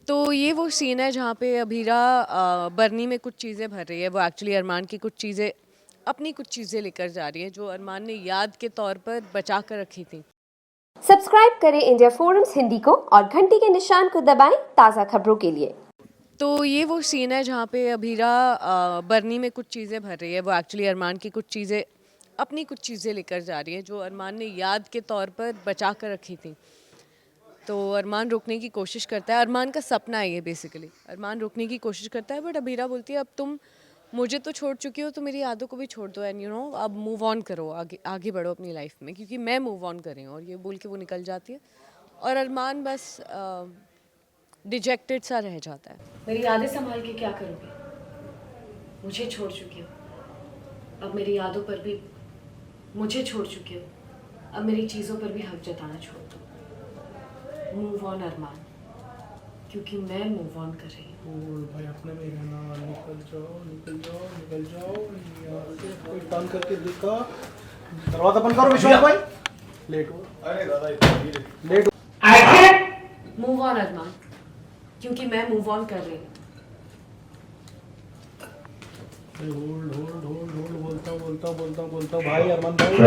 तो ये वो सीन है जहाँ पे अभीरा बरनी में कुछ चीज़ें भर रही है। वो एक्चुअली अरमान की कुछ चीज़ें, अपनी कुछ चीज़ें लेकर जा रही है जो अरमान ने याद के तौर पर बचा कर रखी थी। सब्सक्राइब करें इंडिया फोरम्स हिंदी को और घंटी के निशान को दबाएं ताज़ा खबरों के लिए। तो ये वो सीन है जहाँ पे अभीरा बरनी में कुछ चीज़ें भर रही है। वो एक्चुअली अरमान की कुछ चीज़ें, अपनी कुछ चीज़ें लेकर जा रही है जो अरमान ने याद के तौर पर बचा कर रखी थी। तो अरमान रोकने की कोशिश करता है, अरमान का सपना है ये बेसिकली। अरमान रोकने की कोशिश करता है बट अभीरा बोलती है अब तुम मुझे तो छोड़ चुकी हो तो मेरी यादों को भी छोड़ दो एंड अब मूव ऑन करो, आगे आगे बढ़ो अपनी लाइफ में, क्योंकि मैं मूव ऑन कर रही हूँ। और ये बोल के वो निकल जाती है और अरमान बस डिजेक्टेड सा रह जाता है। मेरी यादें संभाल के क्या करोगे? मुझे छोड़ चुकी हो, अब मेरी यादों पर भी मुझे छोड़ चुके हो, अब मेरी चीज़ों पर भी हक जताना छोड़ दो। मूव ऑन अरमान, क्योंकि मैं मूव ऑन कर रही हूँ। भाई अपने में रहना, निकल जाओ निकल जाओ निकल जाओ यहाँ से। कोई काम करके देखा, दरवाजा बंद करो विश्वास भाई, लेट हो। अरे दादा लेट हो। मूव ऑन अरमान, क्योंकि मैं मूव ऑन कर रही हूँ। होल्ड होल्ड होल्ड होल्ड बोलता बोलता बोलता बोलता भाई अरमान भाई